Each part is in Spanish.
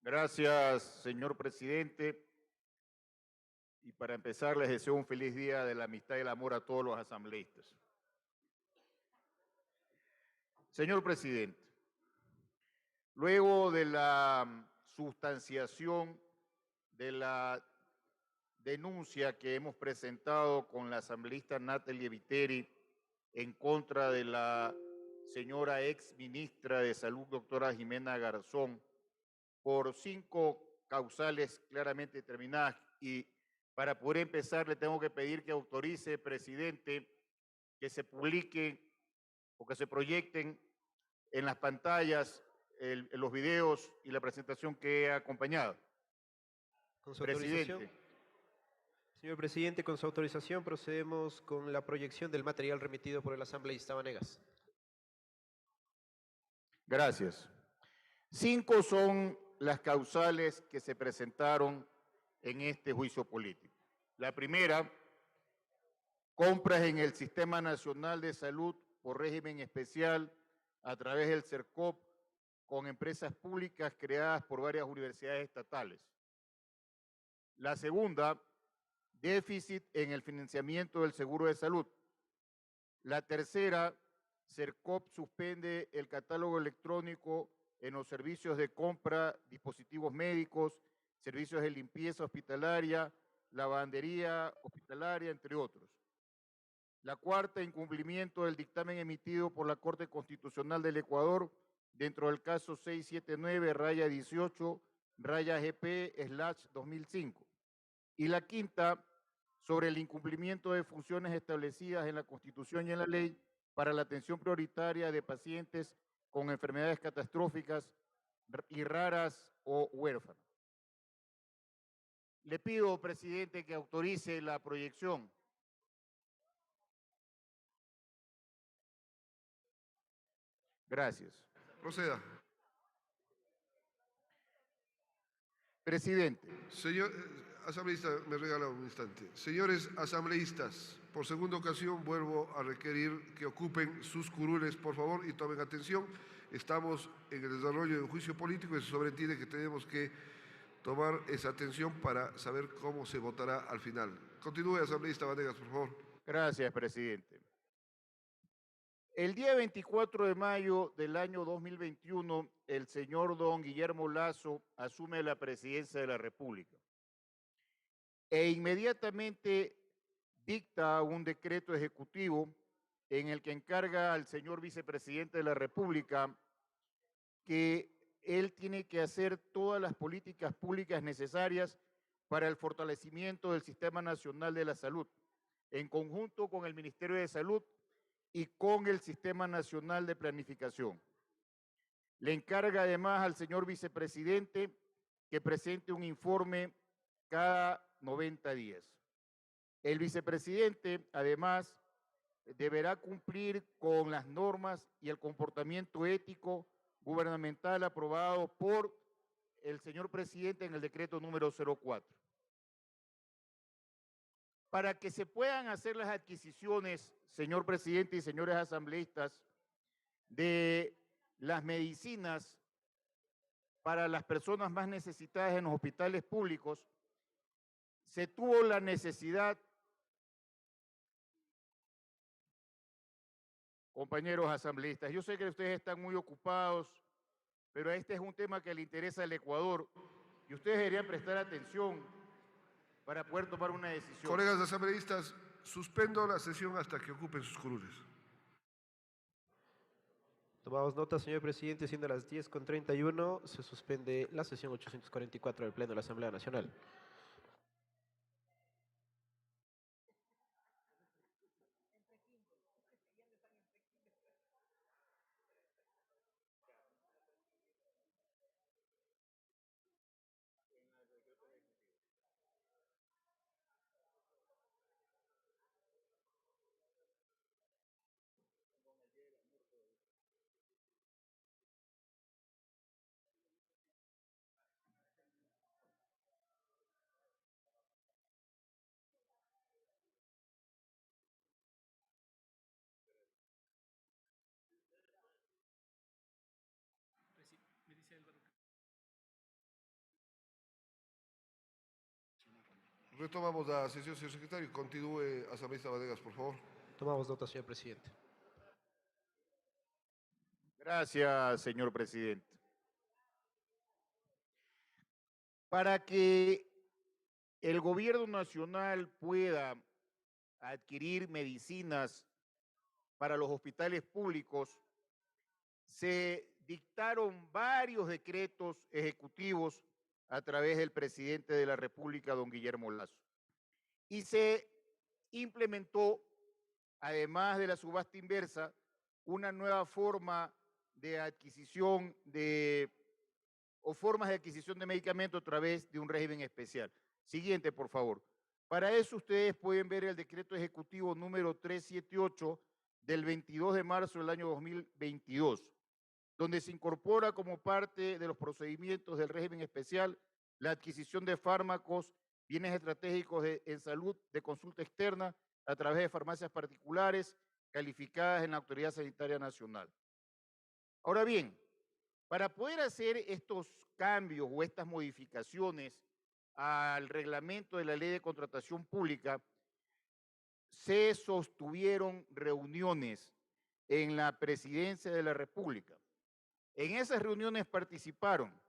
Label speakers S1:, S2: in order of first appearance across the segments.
S1: Gracias, señor presidente. Y para empezar, les deseo un feliz día de la amistad y el amor a todos los asambleístas. Señor presidente, luego de la sustanciación de la denuncia que hemos presentado con la asambleísta Natalie Viteri en contra de la señora ex ministra de Salud, doctora Jimena Garzón, por 5 causales claramente determinadas. Y para poder empezar, le tengo que pedir que autorice, presidente, que se publiquen o que se proyecten en las pantallas los videos y la presentación que he acompañado.
S2: Con su
S1: Presidente.
S2: autorización. Señor presidente, con su autorización procedemos con la proyección del material remitido por el asambleísta Vanegas.
S1: Gracias. 5 son las causales que se presentaron en este juicio político. La primera, compras en el Sistema Nacional de Salud por régimen especial a través del CERCOP con empresas públicas creadas por varias universidades estatales. La segunda, déficit en el financiamiento del seguro de salud. La tercera, CERCOP suspende el catálogo electrónico en los servicios de compra, dispositivos médicos, servicios de limpieza hospitalaria, lavandería hospitalaria, entre otros. La cuarta, incumplimiento del dictamen emitido por la Corte Constitucional del Ecuador dentro del caso 679-18-GP/2005. Y la quinta, sobre el incumplimiento de funciones establecidas en la Constitución y en la ley para la atención prioritaria de pacientes con enfermedades catastróficas y raras o huérfanos. Le pido, presidente, que autorice la proyección. Gracias.
S3: Proceda.
S1: Presidente.
S3: Señor asambleísta, me regala un instante. Señores asambleístas, por segunda ocasión vuelvo a requerir que ocupen sus curules, por favor, y tomen atención. Estamos en el desarrollo de un juicio político y se sobreentiende que tenemos que tomar esa atención para saber cómo se votará al final. Continúe, asambleísta Vanegas, por favor.
S1: Gracias, presidente. El día 24 de mayo del año 2021, el señor don Guillermo Lasso asume la presidencia de la República e inmediatamente dicta un decreto ejecutivo en el que encarga al señor vicepresidente de la República que él tiene que hacer todas las políticas públicas necesarias para el fortalecimiento del Sistema Nacional de la Salud, en conjunto con el Ministerio de Salud y con el Sistema Nacional de Planificación. Le encarga además al señor vicepresidente que presente un informe cada 90 días. El vicepresidente, además, deberá cumplir con las normas y el comportamiento ético gubernamental aprobado por el señor presidente en el decreto número 04. Para que se puedan hacer las adquisiciones, señor presidente y señores asambleístas, de las medicinas para las personas más necesitadas en los hospitales públicos, se tuvo la necesidad, compañeros asambleístas, yo sé que ustedes están muy ocupados, pero este es un tema que le interesa al Ecuador y ustedes deberían prestar atención para poder tomar una decisión.
S3: Colegas asambleístas, suspendo la sesión hasta que ocupen sus curules.
S2: Tomamos nota, señor presidente, siendo las 10:31, se suspende la sesión 844 del Pleno de la Asamblea Nacional.
S3: Retomamos la sesión, señor secretario. Continúe, asambleísta Vanegas, por favor.
S2: Tomamos nota, señor presidente.
S1: Gracias, señor presidente. Para que el gobierno nacional pueda adquirir medicinas para los hospitales públicos, se dictaron varios decretos ejecutivos a través del presidente de la República, don Guillermo Lasso. Y se implementó, además de la subasta inversa, una nueva forma de adquisición o formas de adquisición de medicamentos a través de un régimen especial. Siguiente, por favor. Para eso ustedes pueden ver el decreto ejecutivo número 378 del 22 de marzo del año 2022, donde se incorpora como parte de los procedimientos del régimen especial la adquisición de fármacos, bienes estratégicos en salud de consulta externa a través de farmacias particulares calificadas en la Autoridad Sanitaria Nacional. Ahora bien, para poder hacer estos cambios o estas modificaciones al reglamento de la Ley de Contratación Pública, se sostuvieron reuniones en la Presidencia de la República. En esas reuniones participaron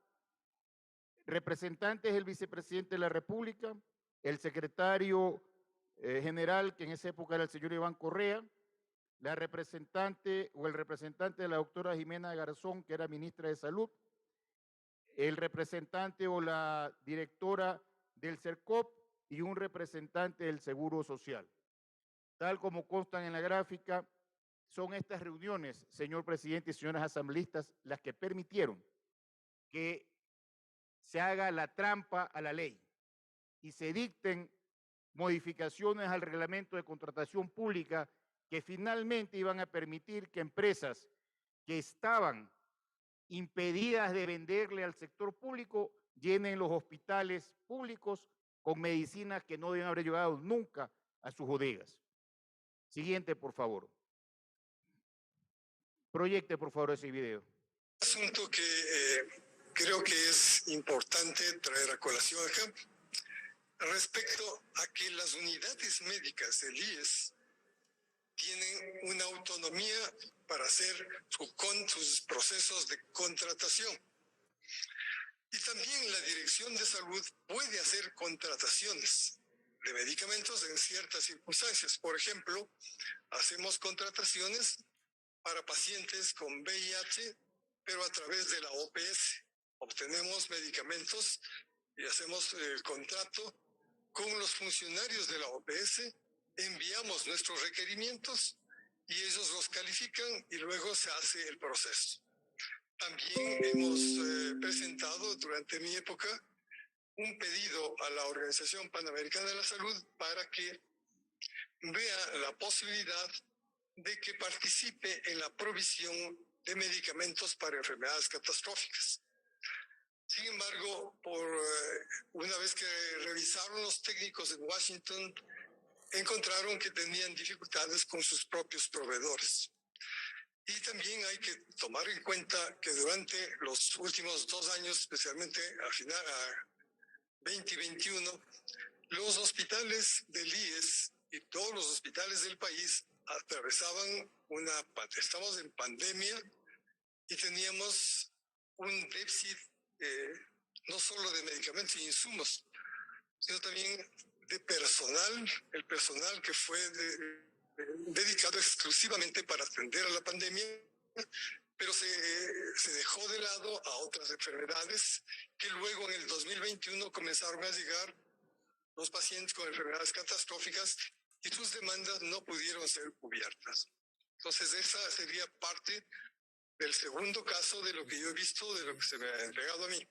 S1: representantes del vicepresidente de la República, el secretario general, que en esa época era el señor Iván Correa, la representante o el representante de la doctora Jimena Garzón, que era ministra de Salud, el representante o la directora del CERCOP y un representante del Seguro Social. Tal como constan en la gráfica, son estas reuniones, señor presidente y señoras asambleístas, las que permitieron que se haga la trampa a la ley y se dicten modificaciones al reglamento de contratación pública que finalmente iban a permitir que empresas que estaban impedidas de venderle al sector público llenen los hospitales públicos con medicinas que no deben haber llegado nunca a sus bodegas. Siguiente, por favor. Proyecte, por favor, ese video.
S4: Asunto que creo que es importante traer a colación acá, respecto a que las unidades médicas del IES tienen una autonomía para hacer sus procesos de contratación. Y también la Dirección de Salud puede hacer contrataciones de medicamentos en ciertas circunstancias. Por ejemplo, hacemos contrataciones para pacientes con VIH, pero a través de la OPS. Obtenemos medicamentos y hacemos el contrato con los funcionarios de la OPS, enviamos nuestros requerimientos y ellos los califican y luego se hace el proceso. También hemos presentado durante mi época un pedido a la Organización Panamericana de la Salud para que vea la posibilidad de que participe en la provisión de medicamentos para enfermedades catastróficas. Sin embargo, una vez que revisaron los técnicos en Washington, encontraron que tenían dificultades con sus propios proveedores. Y también hay que tomar en cuenta que durante los últimos 2 años, especialmente a 2021, los hospitales del IES y todos los hospitales del país atravesaban estamos en pandemia y teníamos un déficit no solo de medicamentos e insumos, sino también de personal, el personal que fue dedicado exclusivamente para atender a la pandemia, pero se dejó de lado a otras enfermedades que luego en el 2021 comenzaron a llegar los pacientes con enfermedades catastróficas y sus demandas no pudieron ser cubiertas. Entonces esa sería parte del segundo caso de lo que yo he visto, de lo que se me ha entregado a mí.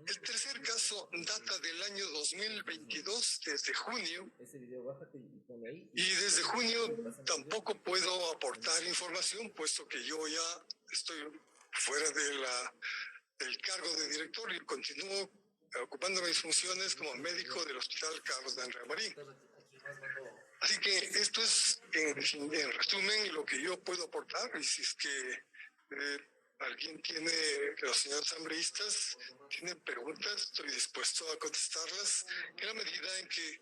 S4: El tercer caso data del año 2022, desde junio, y desde junio tampoco puedo aportar información, puesto que yo ya estoy fuera del cargo de director y continúo ocupando mis funciones como médico del Hospital Carlos de Andrea Marín. Así que esto es, en resumen, lo que yo puedo aportar, y si es que ¿Alguien tiene, los señores asambleístas tienen preguntas? Estoy dispuesto a contestarlas en la medida en que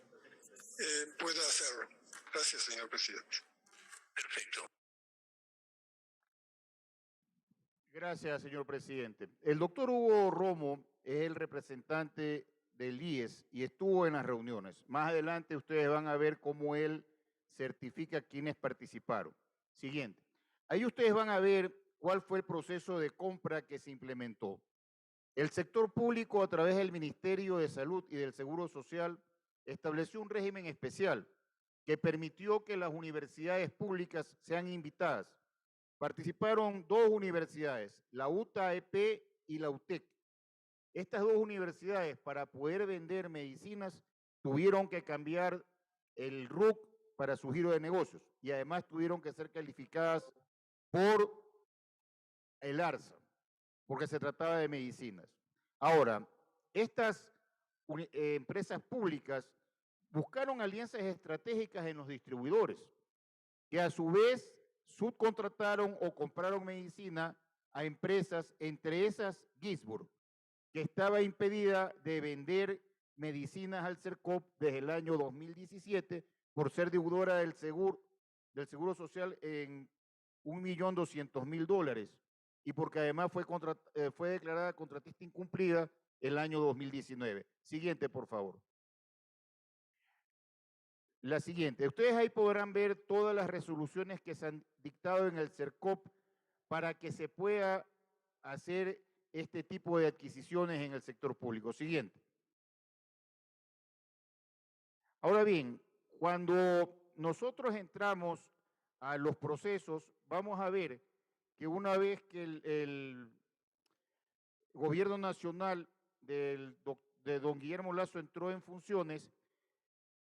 S4: pueda hacerlo. Gracias, señor presidente. Perfecto.
S1: Gracias, señor presidente. El doctor Hugo Romo es el representante del IES y estuvo en las reuniones. Más adelante ustedes van a ver cómo él certifica quienes participaron. Siguiente. Ahí ustedes van a ver cuál fue el proceso de compra que se implementó. El sector público, a través del Ministerio de Salud y del Seguro Social, estableció un régimen especial que permitió que las universidades públicas sean invitadas. Participaron dos universidades, la UTAEP y la UTEC. Estas dos universidades, para poder vender medicinas, tuvieron que cambiar el RUC para su giro de negocios y además tuvieron que ser calificadas por el ARSA, porque se trataba de medicinas. Ahora, estas empresas públicas buscaron alianzas estratégicas en los distribuidores, que a su vez subcontrataron o compraron medicina a empresas, entre esas Gisburg, que estaba impedida de vender medicinas al CERCOP desde el año 2017 por ser deudora del Seguro Social en $1.200.000 y porque además fue declarada contratista incumplida el año 2019. Siguiente, por favor. La siguiente. Ustedes ahí podrán ver todas las resoluciones que se han dictado en el CERCOP para que se pueda hacer este tipo de adquisiciones en el sector público. Siguiente. Ahora bien, cuando nosotros entramos a los procesos, vamos a ver que una vez que el gobierno nacional de don Guillermo Lasso entró en funciones,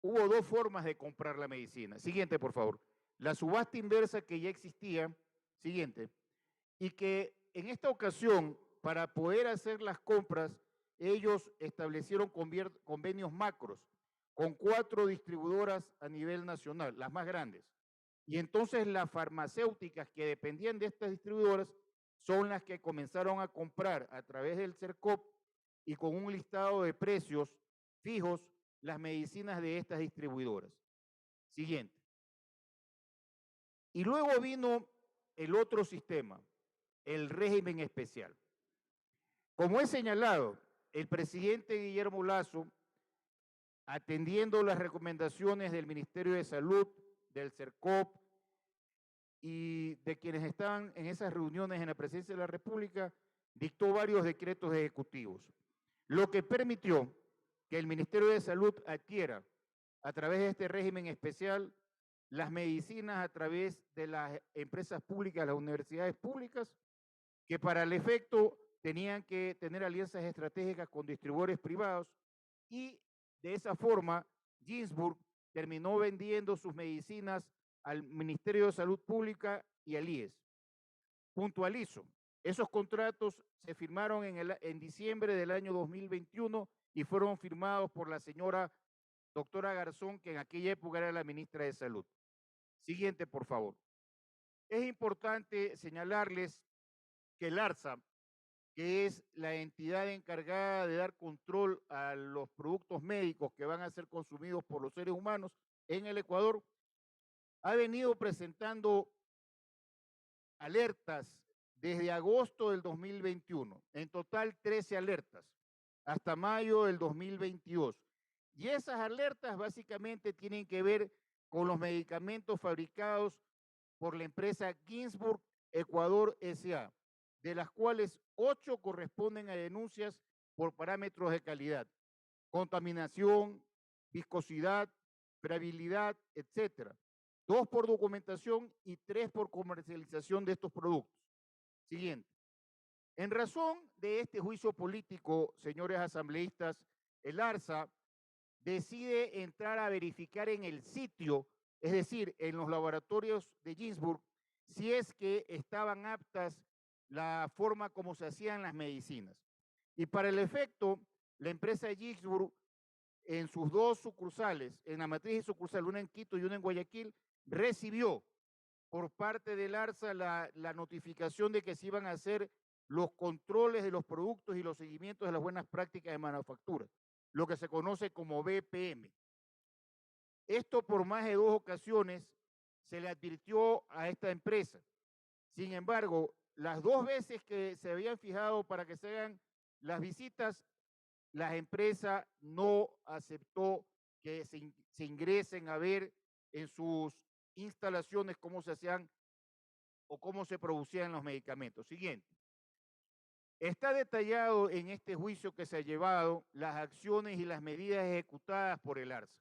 S1: hubo dos formas de comprar la medicina. Siguiente, por favor. La subasta inversa que ya existía, siguiente, y que en esta ocasión, para poder hacer las compras, ellos establecieron convenios macros con 4 distribuidoras a nivel nacional, las más grandes. Y entonces las farmacéuticas que dependían de estas distribuidoras son las que comenzaron a comprar a través del CERCOP y con un listado de precios fijos las medicinas de estas distribuidoras. Siguiente. Y luego vino el otro sistema, el régimen especial. Como he señalado, el presidente Guillermo Lasso, atendiendo las recomendaciones del Ministerio de Salud, del CERCOP y de quienes estaban en esas reuniones en la Presidencia de la República, dictó varios decretos ejecutivos, lo que permitió que el Ministerio de Salud adquiera, a través de este régimen especial, las medicinas a través de las empresas públicas, las universidades públicas, que para el efecto tenían que tener alianzas estratégicas con distribuidores privados y de esa forma Gisburg terminó vendiendo sus medicinas al Ministerio de Salud Pública y al IES. Puntualizo, esos contratos se firmaron en diciembre del año 2021 y fueron firmados por la señora doctora Garzón, que en aquella época era la ministra de Salud. Siguiente, por favor. Es importante señalarles que el ARSA, que es la entidad encargada de dar control a los productos médicos que van a ser consumidos por los seres humanos en el Ecuador, ha venido presentando alertas desde agosto del 2021, en total 13 alertas, hasta mayo del 2022. Y esas alertas básicamente tienen que ver con los medicamentos fabricados por la empresa Gisburg Ecuador S.A., de las cuales 8 corresponden a denuncias por parámetros de calidad, contaminación, viscosidad, friabilidad, etcétera. 2 por documentación y 3 por comercialización de estos productos. Siguiente. En razón de este juicio político, señores asambleístas, el ARSA decide entrar a verificar en el sitio, es decir, en los laboratorios de Gisburg, si es que estaban aptas la forma como se hacían las medicinas. Y para el efecto, la empresa Gisburg, en sus 2 sucursales, en la matriz y sucursal, una en Quito y una en Guayaquil, recibió por parte del ARSA la notificación de que se iban a hacer los controles de los productos y los seguimientos de las buenas prácticas de manufactura, lo que se conoce como BPM. Esto por más de 2 ocasiones se le advirtió a esta empresa. Sin embargo, las 2 veces que se habían fijado para que se hagan las visitas, la empresa no aceptó que se ingresen a ver en sus instalaciones cómo se hacían o cómo se producían los medicamentos. Siguiente. Está detallado en este juicio que se ha llevado las acciones y las medidas ejecutadas por el ARSA,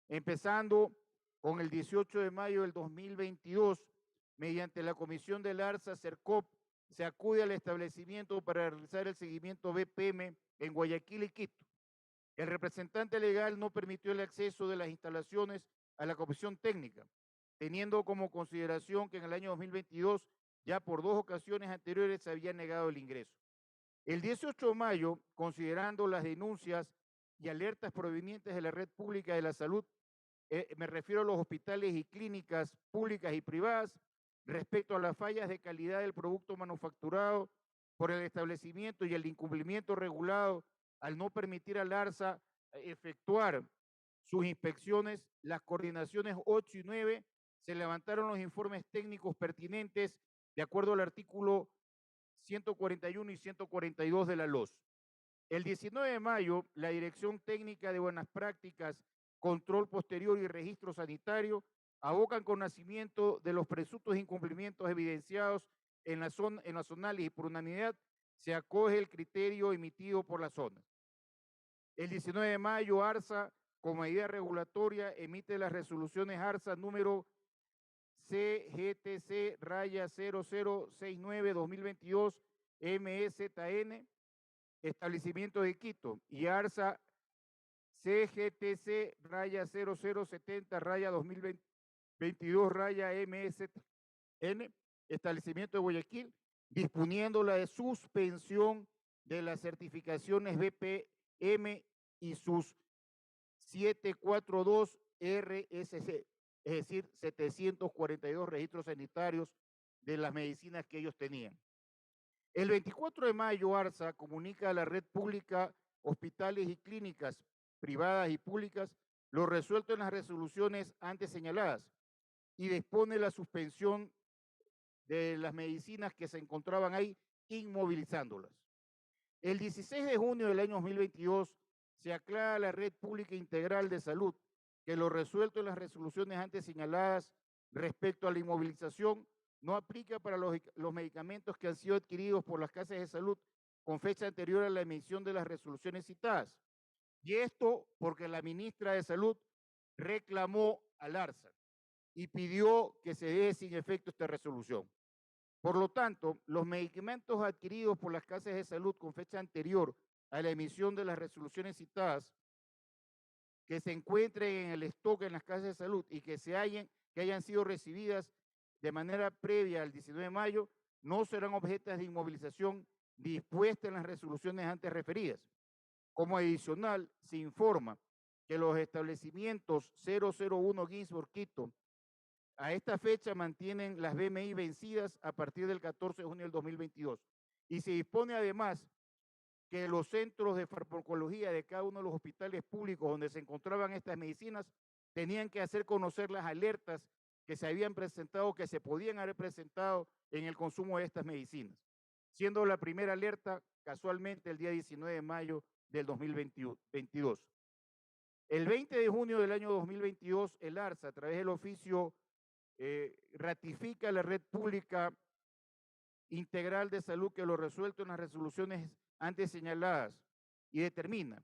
S1: empezando con el 18 de mayo del 2022, mediante la comisión del ARSA CERCOP, se acude al establecimiento para realizar el seguimiento BPM en Guayaquil y Quito. El representante legal no permitió el acceso de las instalaciones a la comisión técnica, teniendo como consideración que en el año 2022 ya por 2 ocasiones anteriores se había negado el ingreso. El 18 de mayo, considerando las denuncias y alertas provenientes de la red pública de la salud, me refiero a los hospitales y clínicas públicas y privadas, respecto a las fallas de calidad del producto manufacturado por el establecimiento y el incumplimiento regulado al no permitir al ARSA efectuar sus inspecciones, las coordinaciones 8 y 9 se levantaron los informes técnicos pertinentes de acuerdo al artículo 141 y 142 de la LOS. El 19 de mayo, la Dirección Técnica de Buenas Prácticas, Control Posterior y Registro Sanitario abocan conocimiento de los presuntos incumplimientos evidenciados en las zonales y por unanimidad se acoge el criterio emitido por las zonas. El 19 de mayo, ARSA, como medida regulatoria, emite las resoluciones ARSA número CGTC-0069-2022 MSTN, establecimiento de Quito, y ARSA CGTC-0070-2022-MSTN, establecimiento de Guayaquil, disponiendo la de suspensión de las certificaciones BPM y sus 742 RSC, es decir, 742 registros sanitarios de las medicinas que ellos tenían. El 24 de mayo, ARSA comunica a la red pública, hospitales y clínicas privadas y públicas lo resuelto en las resoluciones antes señaladas y dispone la suspensión de las medicinas que se encontraban ahí, inmovilizándolas. El 16 de junio del año 2022 se aclara a la red pública integral de salud que lo resuelto en las resoluciones antes señaladas respecto a la inmovilización no aplica para los medicamentos que han sido adquiridos por las casas de salud con fecha anterior a la emisión de las resoluciones citadas. Y esto porque la ministra de Salud reclamó al ARSA y pidió que se dé sin efecto esta resolución. Por lo tanto, los medicamentos adquiridos por las casas de salud con fecha anterior a la emisión de las resoluciones citadas que se encuentren en el stock en las casas de salud y que hayan sido recibidas de manera previa al 19 de mayo, no serán objetos de inmovilización dispuesta en las resoluciones antes referidas. Como adicional, se informa que los establecimientos 001 Ginsburg Quito a esta fecha mantienen las BMI vencidas a partir del 14 de junio del 2022 y se dispone además que los centros de farmacología de cada uno de los hospitales públicos donde se encontraban estas medicinas tenían que hacer conocer las alertas que se habían presentado, que se podían haber presentado en el consumo de estas medicinas, siendo la primera alerta casualmente el día 19 de mayo del 2022. El 20 de junio del año 2022, el ARSA, a través del oficio, ratifica la red pública integral de salud que lo resuelto en las resoluciones antes señaladas y determina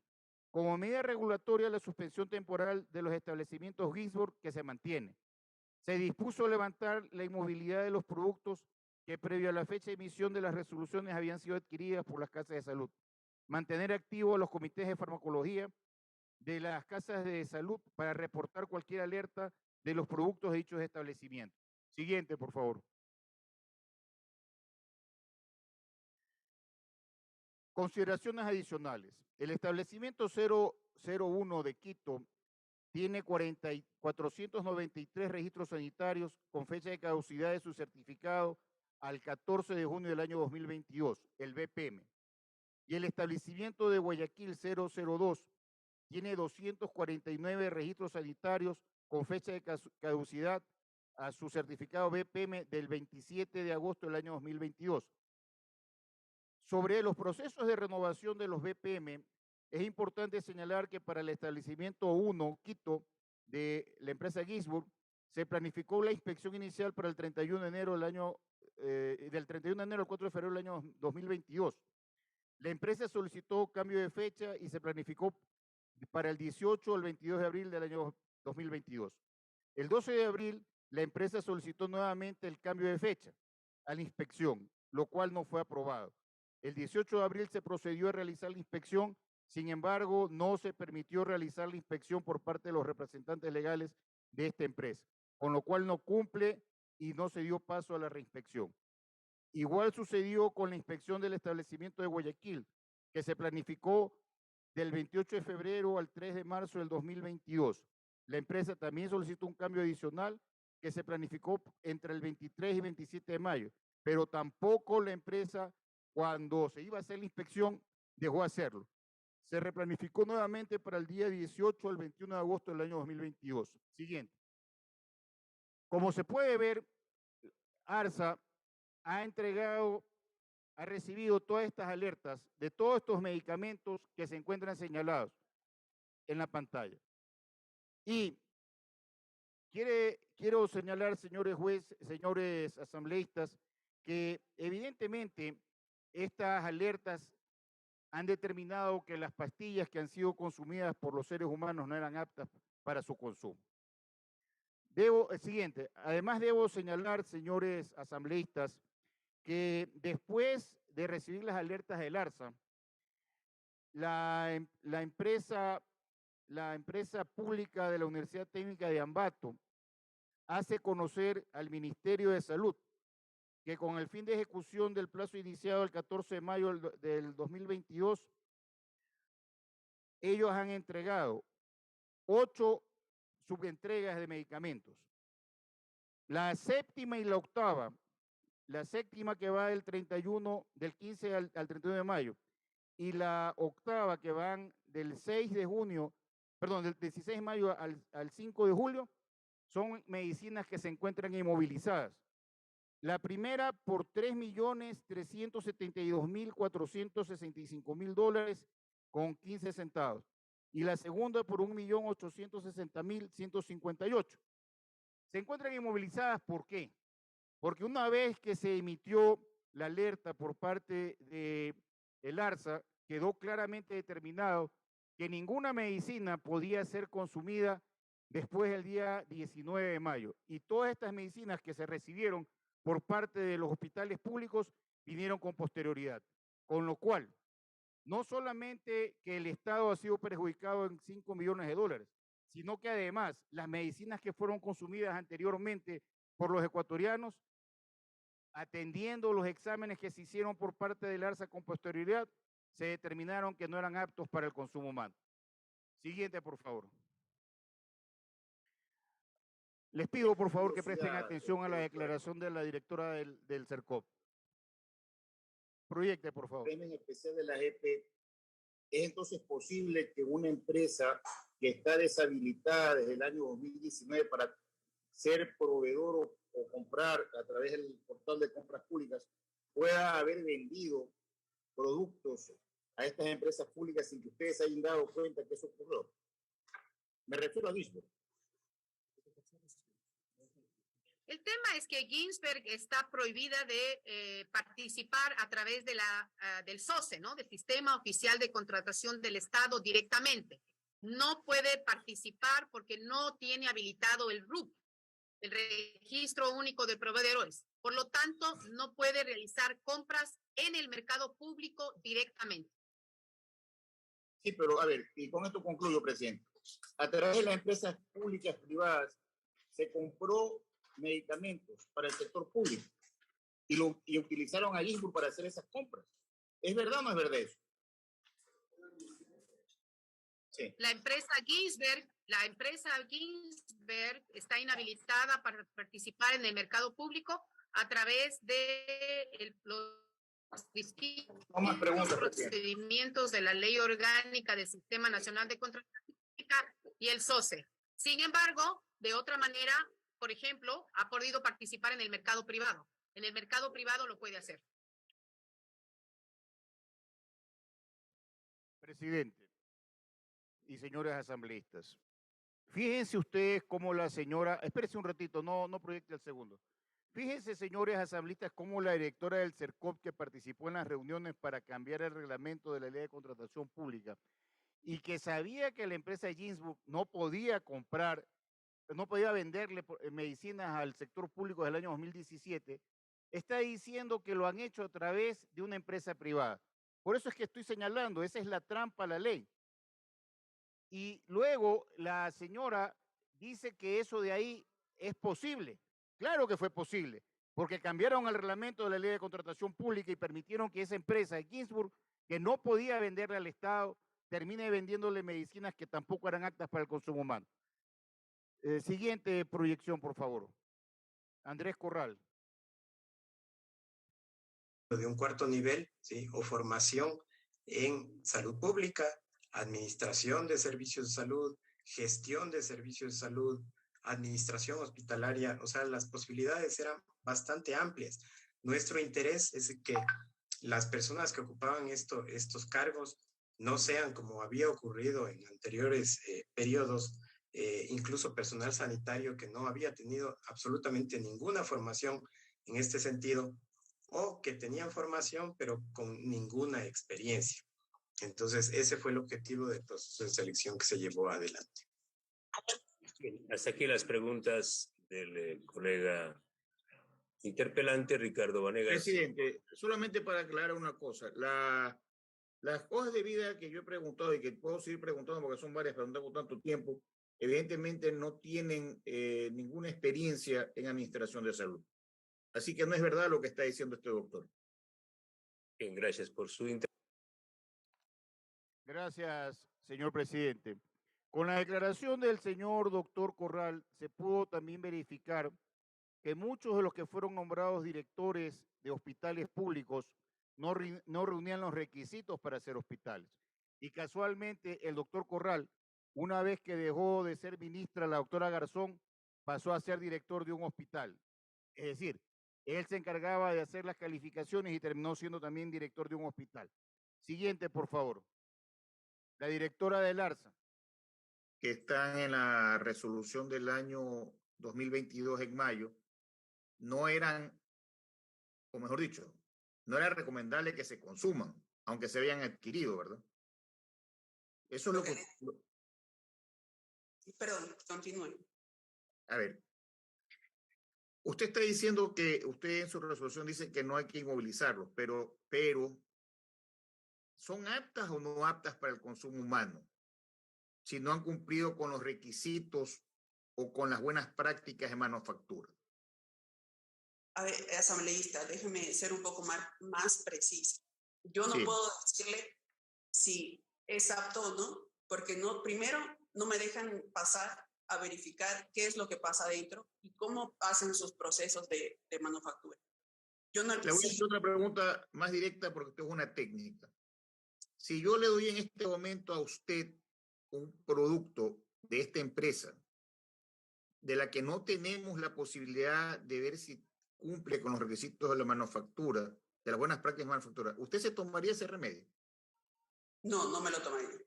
S1: como medida regulatoria la suspensión temporal de los establecimientos Ginsburg que se mantiene. Se dispuso levantar la inmovilidad de los productos que previo a la fecha de emisión de las resoluciones habían sido adquiridas por las casas de salud. Mantener activos los comités de farmacología de las casas de salud para reportar cualquier alerta de los productos de dichos establecimientos. Siguiente, por favor. Consideraciones adicionales. El establecimiento 001 de Quito tiene 493 registros sanitarios con fecha de caducidad de su certificado al 14 de junio del año 2022, el BPM. Y el establecimiento de Guayaquil 002 tiene 249 registros sanitarios con fecha de caducidad a su certificado BPM del 27 de agosto del año 2022. Sobre los procesos de renovación de los BPM, es importante señalar que para el establecimiento 1, Quito, de la empresa Ginsburg, se planificó la inspección inicial para el 31 de enero del 31 de enero al 4 de febrero del año 2022. La empresa solicitó cambio de fecha y se planificó para el 18 al 22 de abril del año 2022. El 12 de abril, la empresa solicitó nuevamente el cambio de fecha a la inspección, lo cual no fue aprobado. El 18 de abril se procedió a realizar la inspección, sin embargo, no se permitió realizar la inspección por parte de los representantes legales de esta empresa, con lo cual no cumple y no se dio paso a la reinspección. Igual sucedió con la inspección del establecimiento de Guayaquil, que se planificó del 28 de febrero al 3 de marzo del 2022. La empresa también solicitó un cambio adicional que se planificó entre el 23 y 27 de mayo, pero tampoco la empresa, cuando se iba a hacer la inspección, dejó hacerlo. Se replanificó nuevamente para el día 18 al 21 de agosto del año 2022. Siguiente. Como se puede ver, ARSA ha recibido todas estas alertas de todos estos medicamentos que se encuentran señalados en la pantalla. Y quiero señalar, señores jueces, señores asambleístas, que evidentemente estas alertas han determinado que las pastillas que han sido consumidas por los seres humanos no eran aptas para su consumo. Además debo señalar, señores asambleístas, que después de recibir las alertas del ARSA, la empresa pública de la Universidad Técnica de Ambato hace conocer al Ministerio de Salud que con el fin de ejecución del plazo iniciado el 14 de mayo del 2022, ellos han entregado 8 subentregas de medicamentos. La séptima y la octava, la séptima que va del 15 al 31 de mayo, y la octava que van del 16 de mayo al 5 de julio, son medicinas que se encuentran inmovilizadas. La primera por $3.372.465 con 15 centavos. Y la segunda por $1.860.158. Se encuentran inmovilizadas, ¿por qué? Porque una vez que se emitió la alerta por parte del ARSA, quedó claramente determinado que ninguna medicina podía ser consumida después del día 19 de mayo. Y todas estas medicinas que se recibieron por parte de los hospitales públicos vinieron con posterioridad. Con lo cual, no solamente que el Estado ha sido perjudicado en $5 millones, sino que además las medicinas que fueron consumidas anteriormente por los ecuatorianos, atendiendo los exámenes que se hicieron por parte del ARSA con posterioridad, se determinaron que no eran aptos para el consumo humano. Siguiente, por favor. Les pido, por favor, que presten atención a la declaración de la directora del CERCOP. Proyecte, por favor.
S5: En especial de la JEP, ¿es entonces posible que una empresa que está deshabilitada desde el año 2019 para ser proveedor o comprar a través del portal de compras públicas pueda haber vendido productos a estas empresas públicas sin que ustedes hayan dado cuenta que eso ocurrió? Me refiero a Ginsburg.
S6: El tema es que Ginsburg está prohibida de participar a través de del SOCE, ¿no? Del Sistema Oficial de Contratación del Estado directamente. No puede participar porque no tiene habilitado el RUP, el Registro Único de Proveedores. Por lo tanto, no puede realizar compras en el mercado público directamente.
S5: Sí, pero a ver, y con esto concluyo, presidente. A través de las empresas públicas privadas se compró medicamentos para el sector público y utilizaron a Ginsburg para hacer esas compras. ¿Es verdad o no es verdad eso?
S6: Sí. La empresa Ginsburg La empresa Ginsberg está inhabilitada para participar en el mercado público a través de los distintos
S5: No más preguntas, presidente.
S6: procedimientos de la Ley Orgánica del Sistema Nacional de Contratación Pública y el SOCE. Sin embargo, de otra manera, por ejemplo, ha podido participar en el mercado privado. En el mercado privado lo puede hacer.
S1: Presidente y señores asambleístas, fíjense ustedes cómo la señora, espérese un ratito, no proyecte el segundo. Fíjense, señores asambleístas, cómo la directora del CERCOP, que participó en las reuniones para cambiar el reglamento de la ley de contratación pública y que sabía que la empresa Ginsburg no podía comprar, no podía venderle medicinas al sector público desde el año 2017, está diciendo que lo han hecho a través de una empresa privada. Por eso es que estoy señalando, esa es la trampa a la ley. Y luego la señora dice que eso de ahí es posible. Claro que fue posible, porque cambiaron el reglamento de la ley de contratación pública y permitieron que esa empresa, Ginsburg, que no podía venderle al Estado, termine vendiéndole medicinas que tampoco eran aptas para el consumo humano. Siguiente proyección, por favor. Andrés Corral.
S7: De un cuarto nivel, ¿sí? O formación en salud pública, administración de servicios de salud, gestión de servicios de salud, administración hospitalaria, o sea, las posibilidades eran bastante amplias. Nuestro interés es que las personas que ocupaban estos cargos no sean, como había ocurrido en anteriores periodos, incluso personal sanitario que no había tenido absolutamente ninguna formación en este sentido, o que tenían formación pero con ninguna experiencia. Entonces, ese fue el objetivo del proceso de selección que se llevó adelante.
S8: Bien, hasta aquí las preguntas del colega interpelante Ricardo Vanegas.
S5: Presidente, solamente para aclarar una cosa, las hojas de vida que yo he preguntado y que puedo seguir preguntando porque son varias, pero no tengo tanto tiempo, evidentemente no tienen ninguna experiencia en administración de salud. Así que no es verdad lo que está diciendo este doctor.
S8: Bien, gracias por su intervención.
S1: Gracias, señor presidente. Con la declaración del señor doctor Corral, se pudo también verificar que muchos de los que fueron nombrados directores de hospitales públicos no reunían los requisitos para ser hospitales. Y casualmente el doctor Corral, una vez que dejó de ser ministra la doctora Garzón, pasó a ser director de un hospital. Es decir, él se encargaba de hacer las calificaciones y terminó siendo también director de un hospital. Siguiente, por favor. La directora del ARSA.
S5: Que están en la resolución del año 2022 en mayo, no eran, o mejor dicho, no era recomendable que se consuman, aunque se habían adquirido, ¿verdad? Eso es lo que...
S9: Perdón, continúen.
S5: A ver, usted está diciendo que usted en su resolución dice que no hay que inmovilizarlos, pero ¿son aptas o no aptas para el consumo humano? Si no han cumplido con los requisitos o con las buenas prácticas de manufactura.
S9: A ver, asambleísta, déjeme ser un poco más precisa. Yo no puedo decirle si es apto o no, porque primero no me dejan pasar a verificar qué es lo que pasa adentro y cómo hacen sus procesos de manufactura. Yo no
S5: Le voy a hacer otra pregunta más directa porque esto es una técnica. Si yo le doy en este momento a usted un producto de esta empresa de la que no tenemos la posibilidad de ver si cumple con los requisitos de la manufactura, de las buenas prácticas de manufactura, ¿usted se tomaría ese remedio?
S9: No, no me lo tomaría.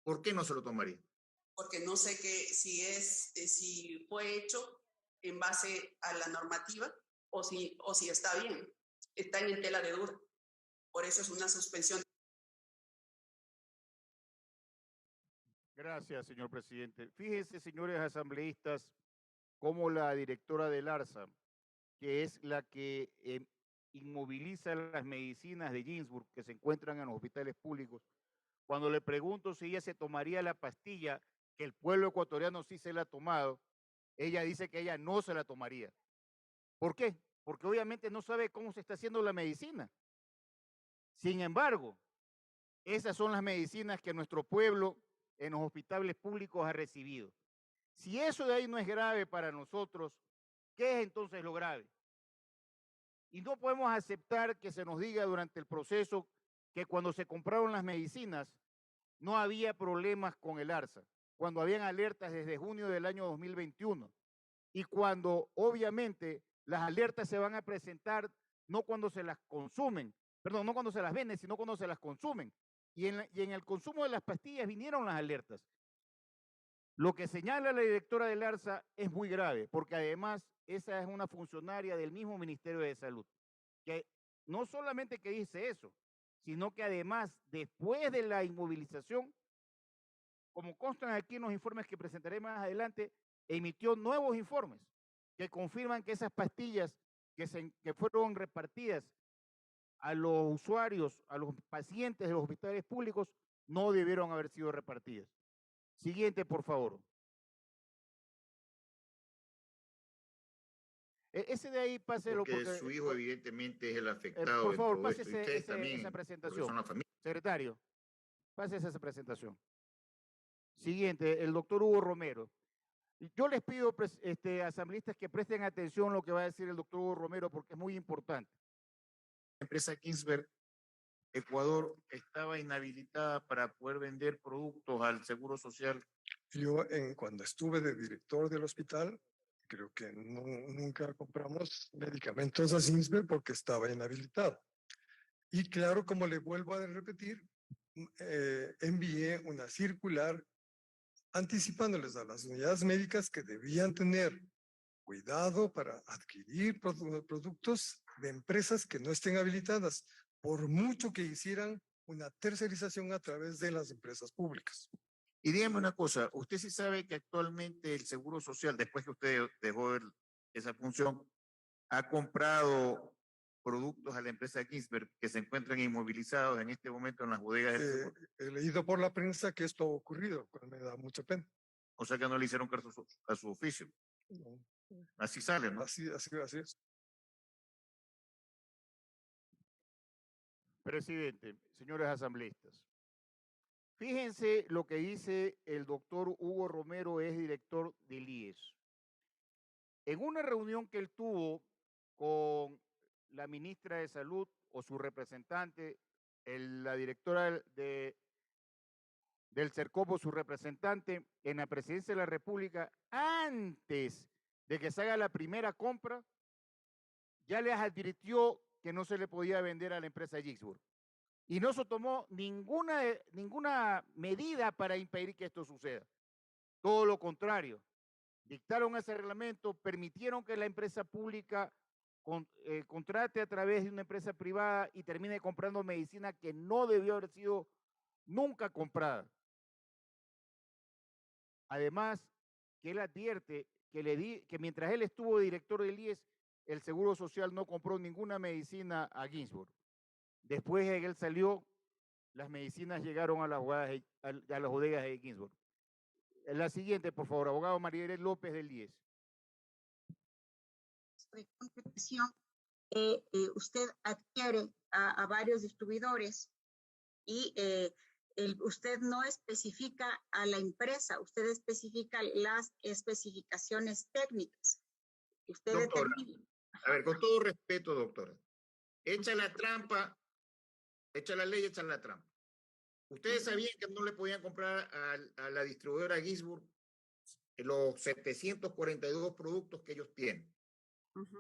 S5: ¿Por qué no se lo tomaría?
S9: Porque no sé si fue hecho en base a la normativa o si está bien. Está en tela de duda. Por eso es una suspensión.
S1: Gracias, señor presidente. Fíjense, señores asambleístas, cómo la directora del ARSA, que es la que inmoviliza las medicinas de Ginsburg que se encuentran en los hospitales públicos, cuando le pregunto si ella se tomaría la pastilla, que el pueblo ecuatoriano sí se la ha tomado, ella dice que ella no se la tomaría. ¿Por qué? Porque obviamente no sabe cómo se está haciendo la medicina. Sin embargo, esas son las medicinas que nuestro pueblo en los hospitales públicos ha recibido. Si eso de ahí no es grave para nosotros, ¿qué es entonces lo grave? Y no podemos aceptar que se nos diga durante el proceso que cuando se compraron las medicinas no había problemas con el ARSA, cuando habían alertas desde junio del año 2021 y cuando obviamente las alertas se van a presentar no cuando se las consumen, perdón, no cuando se las venden, sino cuando se las consumen. Y en el consumo de las pastillas vinieron las alertas. Lo que señala la directora del ARSA es muy grave, porque además esa es una funcionaria del mismo Ministerio de Salud, que no solamente que dice eso, sino que además, después de la inmovilización, como constan aquí en los informes que presentaré más adelante, emitió nuevos informes que confirman que esas pastillas que fueron repartidas a los usuarios, a los pacientes de los hospitales públicos, no debieron haber sido repartidas. Siguiente, por favor. Ese de ahí, páselo.
S5: Porque
S1: porque
S5: su hijo evidentemente es el afectado
S1: por
S5: de
S1: favor,
S5: todo
S1: pase
S5: esto. Y ustedes también,
S1: esa
S5: porque
S1: presentación.
S5: son la familia.
S1: Secretario, pase esa presentación. Siguiente, el doctor Hugo Romero. Yo les pido, asambleístas, que presten atención a lo que va a decir el doctor Hugo Romero, porque es muy importante. La empresa Ginsberg Ecuador estaba inhabilitada para poder vender productos al Seguro Social.
S10: Yo, cuando estuve de director del hospital, creo que nunca compramos medicamentos a Ginsberg porque estaba inhabilitado. Y claro, como le vuelvo a repetir, envié una circular anticipándoles a las unidades médicas que debían tener cuidado para adquirir productos de empresas que no estén habilitadas, por mucho que hicieran una tercerización a través de las empresas públicas.
S5: Y dígame una cosa, usted sí sabe que actualmente el Seguro Social, después que usted dejó esa función, ha comprado productos a la empresa Ginsberg que se encuentran inmovilizados en este momento en las bodegas del Seguro.
S10: He leído por la prensa que esto ha ocurrido, pues me da mucha pena.
S5: O sea que no le hicieron caso a su oficio.
S10: No.
S5: Así sale, ¿no?
S10: Así es.
S1: Presidente, señores asambleístas, fíjense lo que dice el doctor Hugo Romero, es director del IES. En una reunión que él tuvo con la ministra de Salud o su representante, la directora del CERCOPO, su representante en la presidencia de la República, antes de que se haga la primera compra, ya les advirtió que no se le podía vender a la empresa Ginsberg. Y no se tomó ninguna medida para impedir que esto suceda. Todo lo contrario. Dictaron ese reglamento, permitieron que la empresa pública contrate a través de una empresa privada y termine comprando medicina que no debió haber sido nunca comprada. Además, que él advierte que mientras él estuvo director del IES, el Seguro Social no compró ninguna medicina a Ginsberg. Después de que él salió, las medicinas llegaron a las bodegas de Ginsberg. La siguiente, por favor, abogado Mariel López del IES.
S11: Usted adquiere a varios distribuidores y usted no especifica a la empresa, usted especifica las especificaciones técnicas. Usted
S5: doctora,
S11: determina.
S5: A ver, con todo respeto, doctora, echa la trampa, echa la ley, echa la trampa. Ustedes sabían que no le podían comprar a la distribuidora Ginsberg los 742 productos que ellos tienen,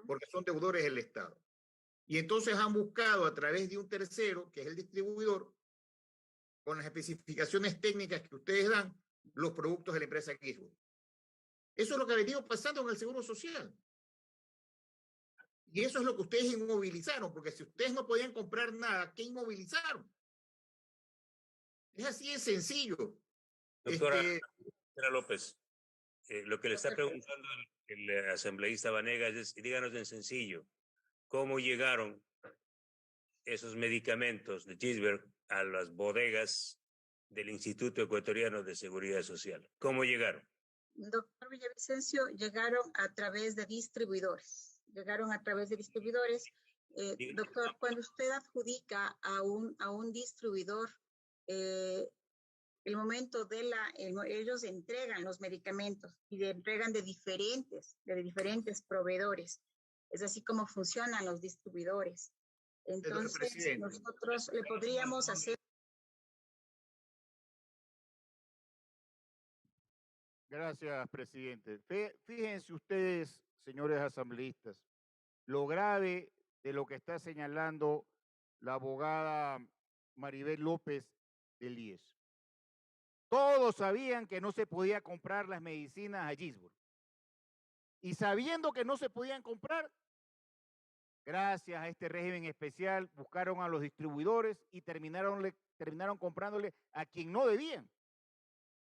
S5: porque son deudores del Estado. Y entonces han buscado a través de un tercero, que es el distribuidor, con las especificaciones técnicas que ustedes dan, los productos de la empresa Ginsberg. Eso es lo que ha venido pasando en el Seguro Social. Y eso es lo que ustedes inmovilizaron, porque si ustedes no podían comprar nada, ¿qué inmovilizaron? Es así de sencillo.
S8: Doctora López, lo que le está preguntando el asambleísta Vanegas es, díganos en sencillo, ¿cómo llegaron esos medicamentos de Ginsberg a las bodegas del Instituto Ecuatoriano de Seguridad Social? ¿Cómo llegaron?
S11: Doctor Villavicencio, llegaron a través de distribuidores. Doctor, cuando usted adjudica a un distribuidor el momento de ellos entregan los medicamentos y entregan de diferentes proveedores. Es así como funcionan los distribuidores. Entonces, nosotros le podríamos hacer.
S1: Gracias, presidente. Fíjense ustedes, señores asambleístas, lo grave de lo que está señalando la abogada Maribel López del IES. Todos sabían que no se podía comprar las medicinas a Gisborne. Y sabiendo que no se podían comprar, gracias a este régimen especial, buscaron a los distribuidores y terminaron comprándole a quien no debían.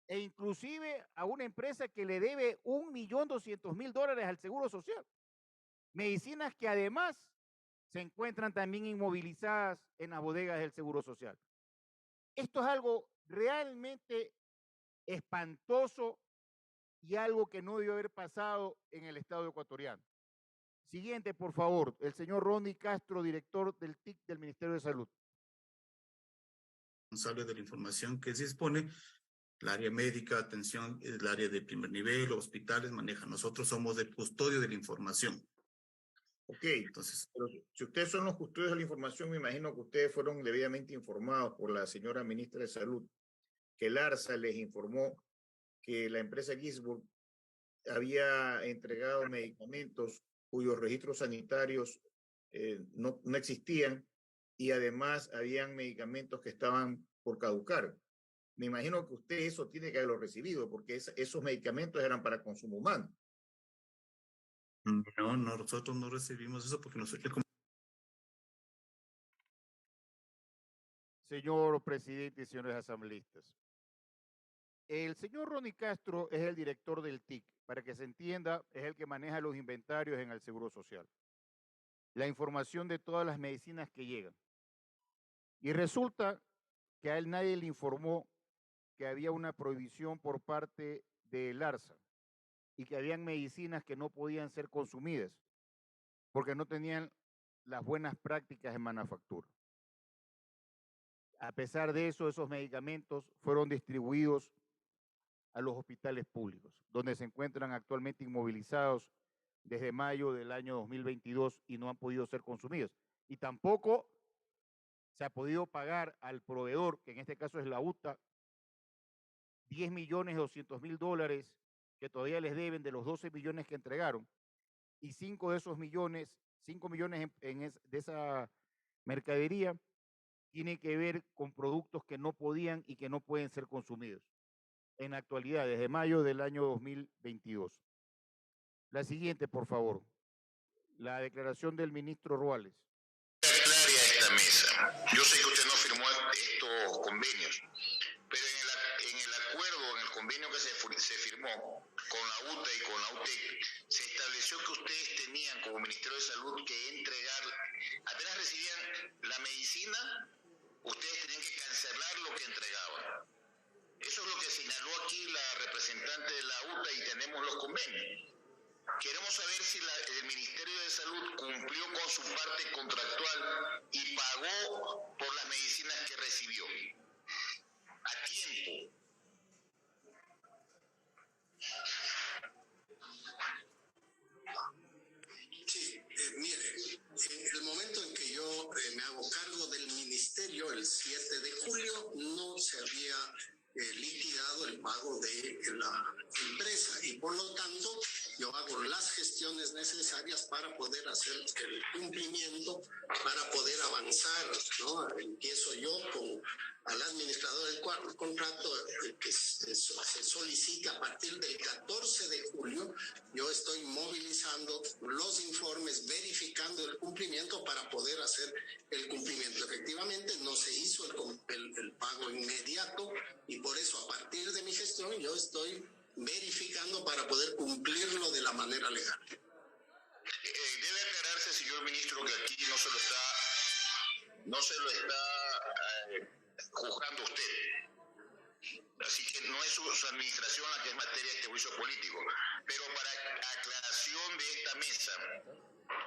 S1: E inclusive a una empresa que le debe $1.200.000 al Seguro Social. Medicinas que además se encuentran también inmovilizadas en las bodegas del Seguro Social. Esto es algo realmente espantoso y algo que no debió haber pasado en el Estado ecuatoriano. Siguiente, por favor, el señor Ronnie Castro, director del TIC del Ministerio de Salud.
S12: Responsable de la información que se dispone, el área médica, atención, el área de primer nivel, hospitales maneja. Nosotros somos el custodio de la información.
S5: Ok, entonces, pero si ustedes son los custodios de la información, me imagino que ustedes fueron debidamente informados por la señora ministra de Salud, que el ARSA les informó que la empresa Gisborne había entregado medicamentos cuyos registros sanitarios no existían y además habían medicamentos que estaban por caducar. Me imagino que usted eso tiene que haberlo recibido porque esos medicamentos eran para consumo humano.
S12: No, nosotros no recibimos eso porque nosotros...
S1: Señor presidente y señores asambleístas, el señor Ronnie Castro es el director del TIC. Para que se entienda, es el que maneja los inventarios en el Seguro Social. La información de todas las medicinas que llegan. Y resulta que a él nadie le informó que había una prohibición por parte del ARSA y que habían medicinas que no podían ser consumidas porque no tenían las buenas prácticas en manufactura. A pesar de eso, esos medicamentos fueron distribuidos a los hospitales públicos, donde se encuentran actualmente inmovilizados desde mayo del año 2022 y no han podido ser consumidos. Y tampoco se ha podido pagar al proveedor, que en este caso es la UTA, $10.200.000 que todavía les deben de los 12 millones que entregaron, y 5 de esos millones, 5 millones de esa mercadería, tiene que ver con productos que no podían y que no pueden ser consumidos en la actualidad, desde mayo del año 2022. La siguiente, por favor. La declaración del ministro Ruales.
S13: Aclare a esta mesa. Yo sé que usted no firmó estos convenios, pero en el acuerdo, en el convenio que se firmó con la UTA y con la UTEC, se estableció que ustedes tenían como Ministerio de Salud que entregar, apenas recibían la medicina, ustedes tenían que cancelar lo que entregaban. Eso es lo que señaló aquí la representante de la UTA y tenemos los convenios. Queremos saber si el Ministerio de Salud cumplió con su parte contractual y pagó por las medicinas que recibió a tiempo.
S4: Sí, mire, en el momento en que yo me hago cargo del ministerio, el 7 de julio, no se había liquidado el pago de la empresa y por lo tanto yo hago las gestiones necesarias para poder hacer el cumplimiento, para poder avanzar, ¿no? Empiezo yo con al administrador del contrato que se solicita a partir del 14 de julio. Yo estoy movilizando los informes, verificando el cumplimiento para poder hacer el cumplimiento. Efectivamente, no se hizo el pago inmediato y por eso a partir de mi gestión yo estoy verificando para poder cumplirlo de la manera legal.
S13: Debe aclararse, señor ministro, que aquí no se lo está juzgando usted. Así que no es su administración la que es materia de este juicio político. Pero para aclaración de esta mesa,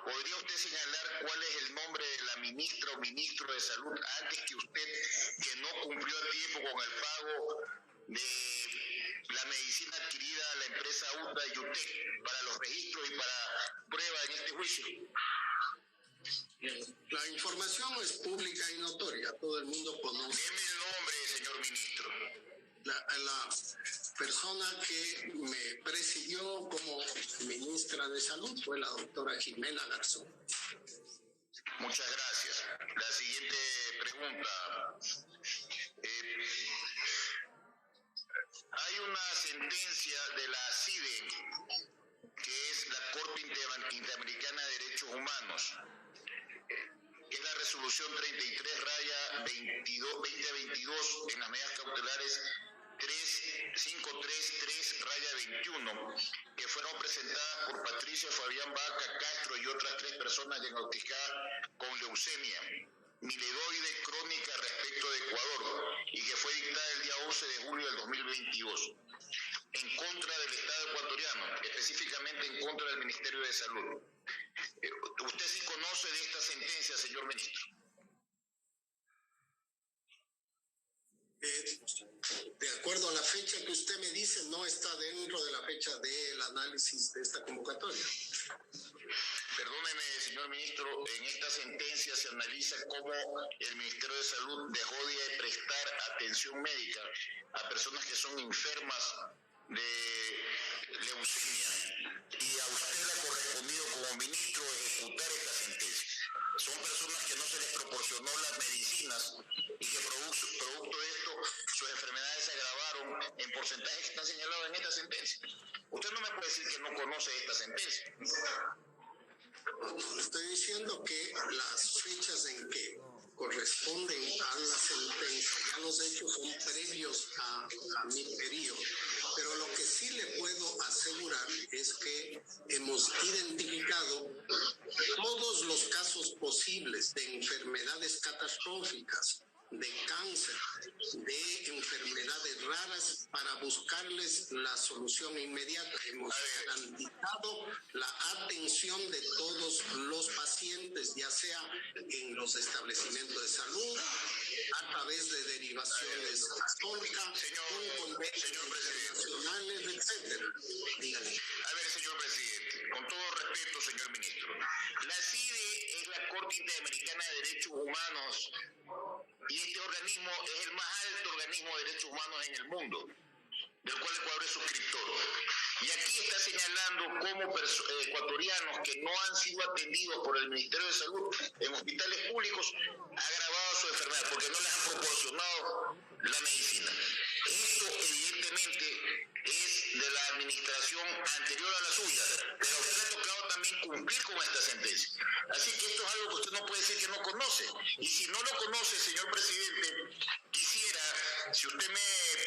S13: ¿Podría usted señalar cuál es el nombre de la ministra o ministro de Salud antes que usted, que no cumplió a tiempo con el pago de la medicina adquirida a la empresa UTA y UTEC para los registros y para prueba en este juicio?
S14: La información es pública y notoria, todo el mundo conoce.
S13: Deme el nombre, señor ministro.
S14: La persona que me presidió como ministra de Salud fue la doctora Jimena Garzón.
S13: Muchas gracias. La siguiente pregunta. Hay una sentencia de la CIDE, que es la Corte Interamericana de Derechos Humanos, que es la resolución 33-2022 en las medidas cautelares 3533-21, que fueron presentadas por Patricia Fabián Vaca Castro y otras 3 personas diagnosticadas con leucemia miledoide crónica respecto de Ecuador, y que fue dictada el día 11 de julio del 2022, en contra del Estado ecuatoriano, específicamente en contra del Ministerio de Salud. ¿Usted sí conoce de esta sentencia, señor ministro?
S14: De acuerdo a la fecha que usted me dice, no está dentro de la fecha del análisis de esta convocatoria.
S13: Perdóneme, señor ministro, en esta sentencia se analiza cómo el Ministerio de Salud dejó de prestar atención médica a personas que son enfermas de leucemia, y a usted le ha correspondido como ministro ejecutar esta sentencia. Son personas que no se les proporcionó las medicinas y que producto de esto sus enfermedades se agravaron en porcentajes que están señalados en esta sentencia. Usted no me puede decir que no conoce esta sentencia.
S14: Estoy diciendo que las fechas en que corresponden a la sentencia, ya los hechos son previos a mi periodo, pero lo que sí le puedo asegurar es que hemos identificado todos los casos posibles de enfermedades catastróficas, de cáncer, de enfermedades raras, para buscarles la solución inmediata. Hemos garantizado la atención de todos los pacientes, ya sea en los establecimientos de salud, a través de derivaciones católicas, con convenios internacionales, etcétera. Dígale.
S13: A ver, señor presidente, con todo respeto, señor ministro, la CIDE es la Corte Interamericana de Derechos Humanos, y este organismo es el más alto organismo de derechos humanos en el mundo, del cual Ecuador es suscriptor. Y aquí está señalando cómo ecuatorianos que no han sido atendidos por el Ministerio de Salud en hospitales públicos ha agravado su enfermedad porque no les han proporcionado la medicina. Esto evidentemente es de la administración anterior a la suya, pero a usted le ha tocado también cumplir con esta sentencia. Así que esto es algo que usted no puede decir que no conoce. Y si no lo conoce, señor presidente, quisiera, si usted me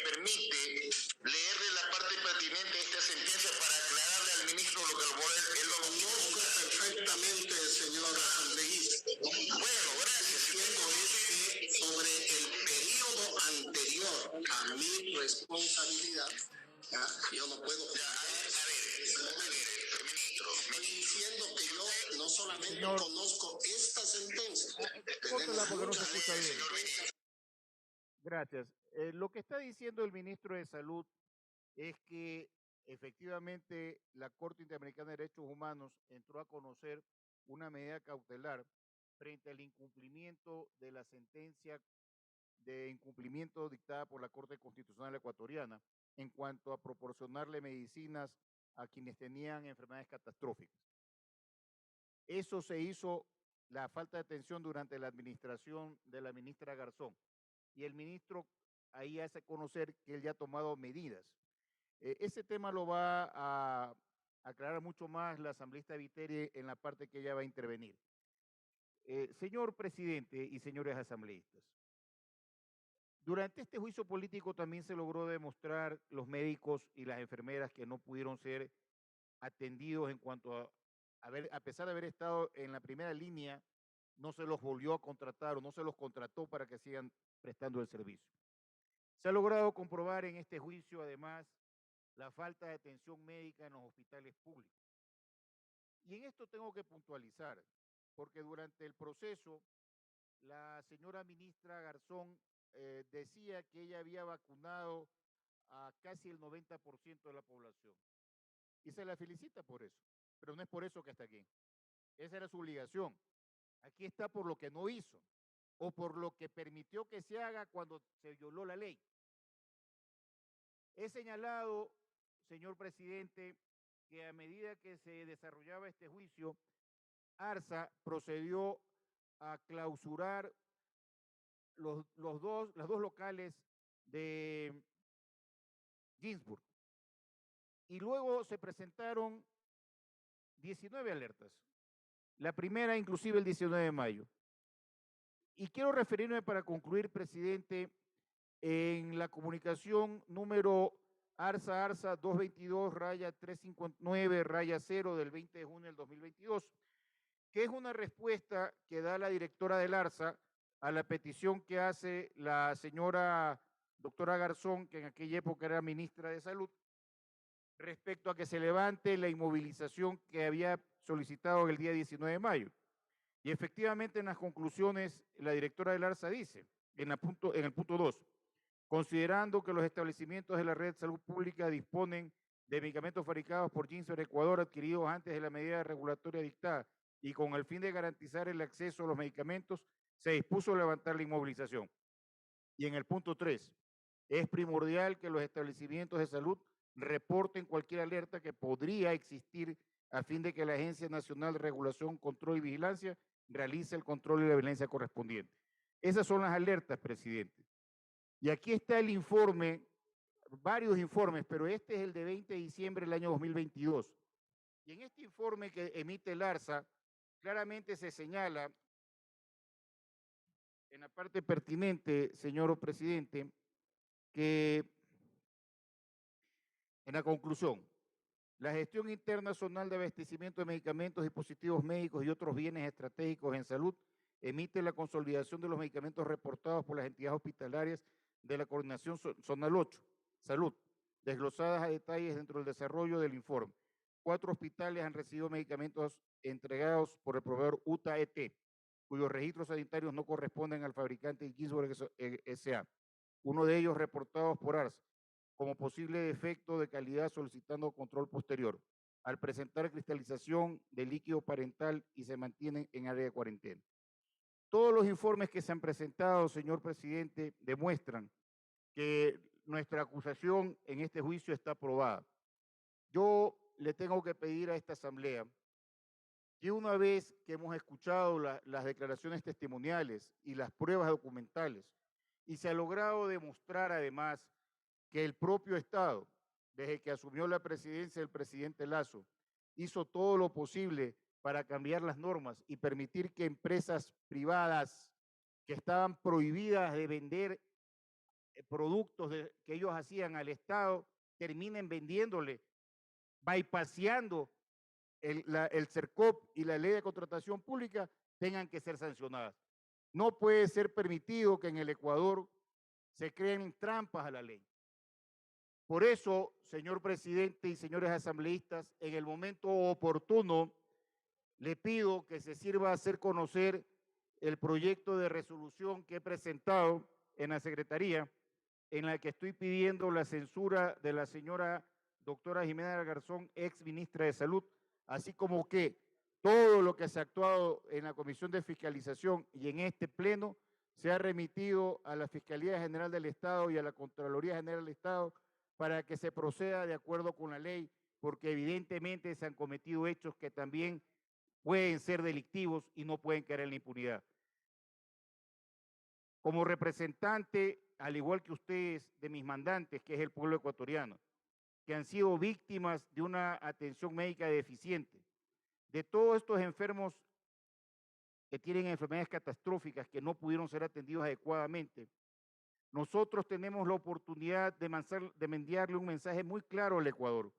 S13: permite, leerle la parte pertinente de esta sentencia para aclararle al ministro lo que él lo
S14: conozco perfectamente, señor asambleísta.
S13: Bueno, gracias.
S14: Diciendo es que sobre el periodo anterior a mi responsabilidad, yo no puedo.
S13: Ministro,
S14: estoy diciendo que yo no solamente conozco esta sentencia.
S1: Córtela porque no se escucha bien. Gracias. Lo que está diciendo el ministro de Salud es que efectivamente la Corte Interamericana de Derechos Humanos entró a conocer una medida cautelar frente al incumplimiento de la sentencia de incumplimiento dictada por la Corte Constitucional Ecuatoriana en cuanto a proporcionarle medicinas a quienes tenían enfermedades catastróficas. Eso se hizo, la falta de atención, durante la administración de la ministra Garzón, y el ministro ahí hace conocer que él ya ha tomado medidas. Ese tema lo va a aclarar mucho más la asambleísta Viteri en la parte que ella va a intervenir. Señor presidente y señores asambleístas, durante este juicio político también se logró demostrar los médicos y las enfermeras que no pudieron ser atendidos en cuanto a pesar de haber estado en la primera línea, no se los volvió a contratar o no se los contrató para que sigan prestando el servicio. Se ha logrado comprobar en este juicio, además, la falta de atención médica en los hospitales públicos. Y en esto tengo que puntualizar, porque durante el proceso, la señora ministra Garzón decía que ella había vacunado a casi el 90% de la población. Y se la felicita por eso, pero no es por eso que está aquí. Esa era su obligación. Aquí está por lo que no hizo o por lo que permitió que se haga cuando se violó la ley. He señalado, señor presidente, que a medida que se desarrollaba este juicio, ARSA procedió a clausurar las dos locales de Ginsburg. Y luego se presentaron 19 alertas. La primera, inclusive, el 19 de mayo. Y quiero referirme para concluir, presidente, en la comunicación número ARSA 222-359-0 del 20 de junio del 2022, que es una respuesta que da la directora del ARSA a la petición que hace la señora doctora Garzón, que en aquella época era ministra de Salud, respecto a que se levante la inmovilización que había solicitado el día 19 de mayo. Y efectivamente en las conclusiones la directora del ARSA dice, en el punto 2, considerando que los establecimientos de la red de salud pública disponen de medicamentos fabricados por Ginsberg Ecuador adquiridos antes de la medida regulatoria dictada y con el fin de garantizar el acceso a los medicamentos, se dispuso a levantar la inmovilización. Y en el punto 3, es primordial que los establecimientos de salud reporten cualquier alerta que podría existir a fin de que la Agencia Nacional de Regulación, Control y Vigilancia realice el control y la vigilancia correspondiente. Esas son las alertas, presidente. Y aquí está el informe, varios informes, pero este es el de 20 de diciembre del año 2022. Y en este informe que emite el ARSA, claramente se señala, en la parte pertinente, señor presidente, que en la conclusión, la gestión interna zonal de abastecimiento de medicamentos, dispositivos médicos y otros bienes estratégicos en salud emite la consolidación de los medicamentos reportados por las entidades hospitalarias de la Coordinación Zonal 8, Salud, desglosadas a detalles dentro del desarrollo del informe. 4 hospitales han recibido medicamentos entregados por el proveedor UTA-ET, cuyos registros sanitarios no corresponden al fabricante Ginsburg S.A. Uno de ellos reportados por ARSA como posible defecto de calidad solicitando control posterior, al presentar cristalización de líquido parental y se mantienen en área de cuarentena. Todos los informes que se han presentado, señor presidente, demuestran que nuestra acusación en este juicio está probada. Yo le tengo que pedir a esta asamblea que una vez que hemos escuchado las declaraciones testimoniales y las pruebas documentales y se ha logrado demostrar además que el propio Estado, desde que asumió la presidencia del presidente Lasso, hizo todo lo posible para cambiar las normas y permitir que empresas privadas que estaban prohibidas de vender productos que ellos hacían al Estado, terminen vendiéndole, bypaseando el CERCOP y la ley de contratación pública, tengan que ser sancionadas. No puede ser permitido que en el Ecuador se creen trampas a la ley. Por eso, señor presidente y señores asambleístas, en el momento oportuno, le pido que se sirva a hacer conocer el proyecto de resolución que he presentado en la Secretaría, en la que estoy pidiendo la censura de la señora doctora Jimena Garzón, ex ministra de Salud, así como que todo lo que se ha actuado en la Comisión de Fiscalización y en este pleno se ha remitido a la Fiscalía General del Estado y a la Contraloría General del Estado para que se proceda de acuerdo con la ley, porque evidentemente se han cometido hechos que también pueden ser delictivos y no pueden caer en la impunidad. Como representante, al igual que ustedes, de mis mandantes, que es el pueblo ecuatoriano, que han sido víctimas de una atención médica deficiente, de todos estos enfermos que tienen enfermedades catastróficas que no pudieron ser atendidos adecuadamente, nosotros tenemos la oportunidad de enviarle un mensaje muy claro al Ecuador.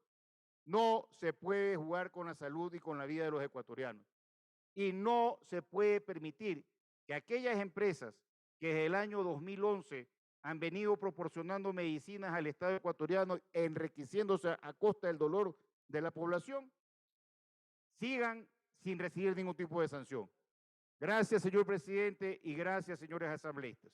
S1: No se puede jugar con la salud y con la vida de los ecuatorianos. Y no se puede permitir que aquellas empresas que desde el año 2011 han venido proporcionando medicinas al Estado ecuatoriano, enriqueciéndose a costa del dolor de la población, sigan sin recibir ningún tipo de sanción. Gracias, señor presidente, y gracias, señores asambleístas.